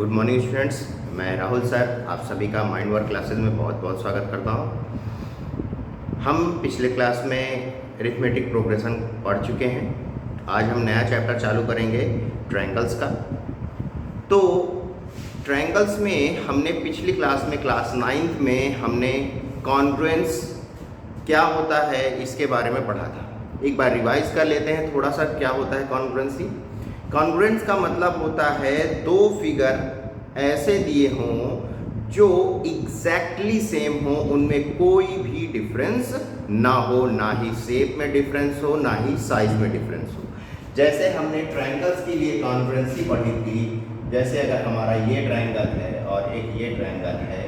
Good morning students, मैं Rahul sir आप सभी का माइंड वर्क क्लासेस में बहुत बहुत स्वागत करता हूं। हम पिछले क्लास में अरिथमेटिक प्रोग्रेशन पढ़ चुके हैं। आज हम नया चैप्टर चालू करेंगे ट्रायंगल्स का। तो ट्रायंगल्स में हमने पिछली क्लास में क्लास 9th में हमने कॉन्ग्रुएंस क्या होता है इसके बारे में पढ़ा था। एक बार रिवाइज कर लेते हैं थोड़ा सा क्या होता है कॉन्ग्रुएंसी। कॉन्ग्रुएंस का मतलब होता है दो फिगर ऐसे दिए हों जो एग्जैक्टली सेम हो, उनमें कोई भी डिफरेंस ना हो, ना ही शेप में डिफरेंस हो, ना ही साइज में डिफरेंस हो। जैसे हमने ट्रायंगल्स के लिए कॉन्ग्रुएंसी पढ़ी थी। जैसे अगर हमारा ये ट्रायंगल है और एक ये ट्रायंगल है,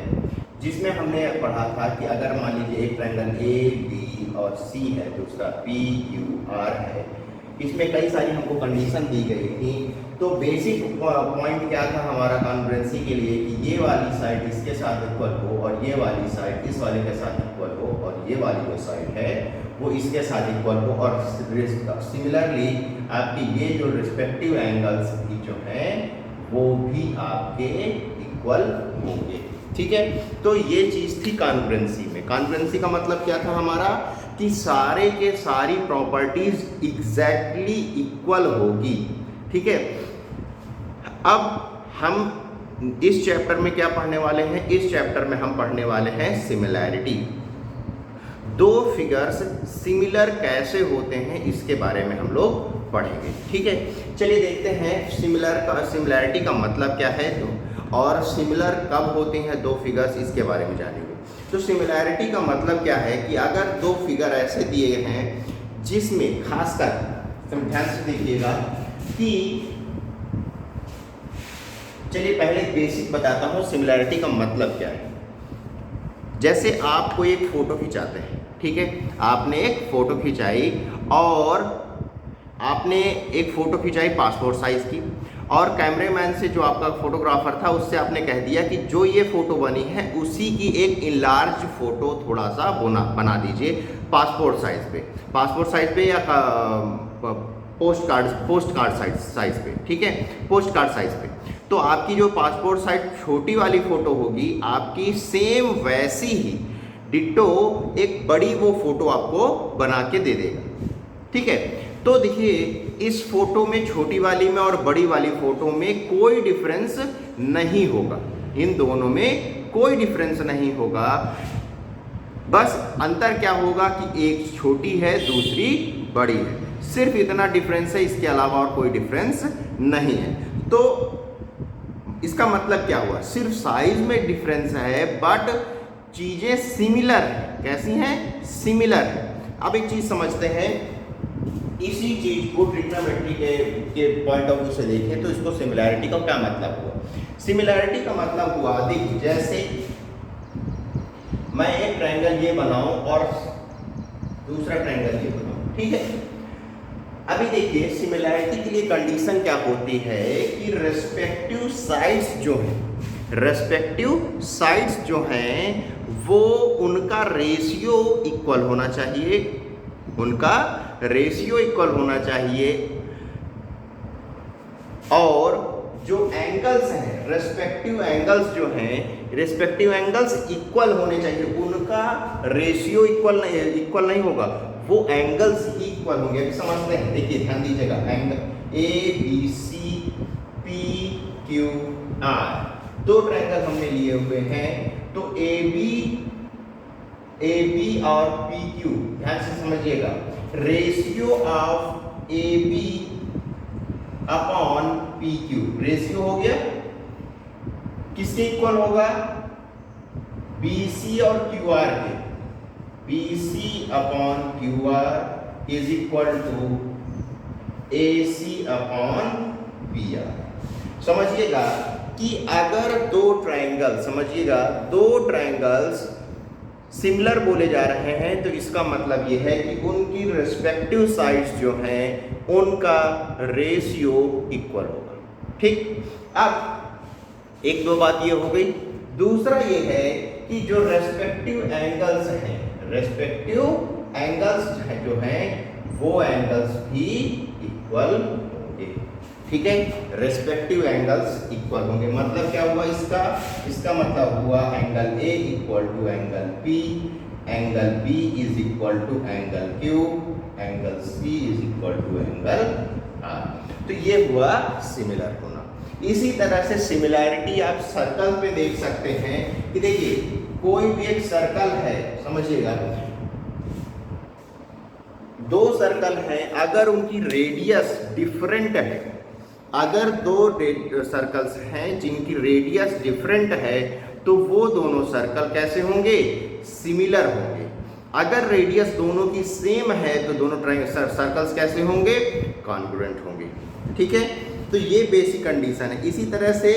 जिसमें हमने पढ़ा था कि अगर मान लीजिए एक ट्रायंगल ए बी और सी है, दूसरा पी क्यू आर है, इसमें कई सारी हमको कंडीशन दी गई थी। तो बेसिक पॉइंट क्या था हमारा कॉन्ग्रुएंसी के लिए कि ये वाली साइड इसके साथ इक्वल हो और ये वाली साइड इस वाले के साथ इक्वल हो और ये वाली जो साइड है वो इसके साथ इक्वल हो, और सिमिलरली आपकी ये जो रिस्पेक्टिव एंगल्स भी जो हैं वो भी आपके इक्वल होंगे। ठीक है, तो ये चीज़ थी कॉन्ग्रुएंसी में। कॉन्ग्रुएंसी का मतलब क्या था हमारा कि सारे के सारी प्रॉपर्टीज एग्जैक्टली इक्वल होगी। ठीक है, अब हम इस चैप्टर में क्या पढ़ने वाले हैं? इस चैप्टर में हम पढ़ने वाले हैं सिमिलैरिटी। दो फिगर्स सिमिलर कैसे होते हैं इसके बारे में हम लोग पढ़ेंगे। ठीक है, चलिए देखते हैं सिमिलैरिटी का मतलब क्या है और सिमिलर कब होते हैं दो फिगर्स, इसके बारे में जानेंगे। तो सिमिलैरिटी का मतलब क्या है कि अगर दो फिगर ऐसे दिए हैं जिसमें खासकर ध्यान से देखिएगा कि चलिए पहले बेसिक बताता हूँ सिमिलैरिटी का मतलब क्या है। जैसे आपको एक फोटो खिंचाते हैं, ठीक है, आपने एक फोटो खिंचाई और आपने एक फ़ोटो खिंचाई पासपोर्ट साइज़ की, और कैमरेमैन से जो आपका फोटोग्राफर था उससे आपने कह दिया कि जो ये फ़ोटो बनी है उसी की एक इनलार्ज फ़ोटो थोड़ा सा बना दीजिए पासपोर्ट साइज़ पे या पोस्ट कार्ड साइज़ पे। ठीक है, पोस्ट कार्ड साइज़ पे। तो आपकी जो पासपोर्ट साइज छोटी वाली फ़ोटो होगी आपकी सेम वैसी ही डिट्टो एक बड़ी वो फ़ोटो आपको बना के दे देगा। ठीक है, तो देखिए इस फोटो में छोटी वाली में और बड़ी वाली फोटो में कोई डिफरेंस नहीं होगा, इन दोनों में कोई डिफरेंस नहीं होगा। बस अंतर क्या होगा कि एक छोटी है दूसरी बड़ी है, सिर्फ इतना डिफरेंस है, इसके अलावा और कोई डिफरेंस नहीं है। तो इसका मतलब क्या हुआ? सिर्फ साइज में डिफरेंस है बट चीजें सिमिलर है। कैसी हैं? सिमिलर है। अब एक चीज समझते हैं, इसी चीज को ट्रिग्नोमेट्री के पॉइंट ऑफ व्यू से देखें तो इसको सिमिलैरिटी का क्या मतलब हुआ? सिमिलैरिटी का मतलब हुआ, देखिए जैसे मैं एक ट्रायंगल ये बनाऊं और दूसरा ट्रायंगल ये बनाऊं, ठीक है। अभी देखिए सिमिलैरिटी के लिए कंडीशन क्या होती है कि रेस्पेक्टिव साइड्स जो हैं वो उनका रेशियो इक्वल होना चाहिए, और जो एंगल्स हैं रेस्पेक्टिव एंगल्स इक्वल होने चाहिए। उनका रेशियो इक्वल नहीं होगा, वो एंगल्स ही इक्वल होंगे। अभी समझते हैं, देखिए ध्यान दीजिएगा, angle A B C P Q R, दो ट्रायंगल हमने लिए हुए हैं। तो ए बी और पी क्यू, ध्यान से समझिएगा, ratio of A B upon P Q ratio हो गया, किसके इक्वल होगा? बी सी और क्यू आर के। B C upon Q R is equal to A C upon B R. समझिएगा कि अगर दो ट्रायंगल्स सिमिलर बोले जा रहे हैं तो इसका मतलब ये है कि उनकी रिस्पेक्टिव साइड्स जो हैं उनका रेशियो इक्वल होगा। ठीक, अब एक दो बात ये हो गई। दूसरा ये है कि जो रेस्पेक्टिव एंगल्स जो हैं वो एंगल्स भी इक्वल होंगे। ठीक है, रेस्पेक्टिव एंगल्स इक्वल होंगे। मतलब क्या हुआ इसका मतलब हुआ angle A equal to angle P, angle B is equal to angle Q, angle C is equal to angle R. तो ये हुआ सिमिलर होना। इसी तरह से सिमिलैरिटी आप सर्कल पे देख सकते हैं कि देखिए कोई भी एक सर्कल है, समझिएगा दो सर्कल हैं, अगर उनकी रेडियस डिफरेंट है, अगर दो सर्कल्स हैं जिनकी रेडियस डिफरेंट है तो वो दोनों सर्कल कैसे होंगे, सिमिलर होंगे। अगर रेडियस दोनों की सेम है तो दोनों सर्कल्स कैसे होंगे, कॉन्ग्रुएंट होंगे। ठीक है, तो ये बेसिक कंडीशन है। इसी तरह से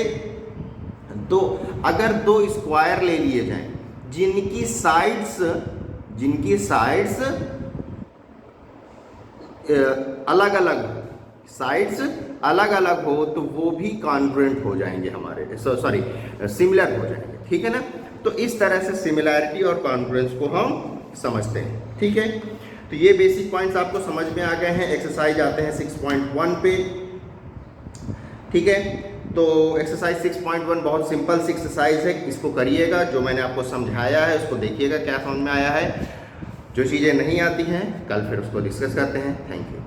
अगर दो स्क्वायर ले लिए जाएं जिनकी साइड्स अलग अलग हो तो वो भी कॉन्ग्रुएंट हो जाएंगे हमारे, सिमिलर हो जाएंगे। ठीक है ना, तो इस तरह से सिमिलैरिटी और कॉन्ग्रुएंस को हम समझते हैं। ठीक है, तो ये बेसिक पॉइंट्स आपको समझ में आ गए हैं। एक्सरसाइज आते हैं 6.1 पे। ठीक है, तो एक्सरसाइज 6.1 बहुत सिंपल सी एक्सरसाइज है, इसको करिएगा। जो मैंने आपको समझाया है उसको देखिएगा क्या समझ में आया है। जो चीज़ें नहीं आती हैं कल फिर उसको डिस्कस करते हैं। Thank you.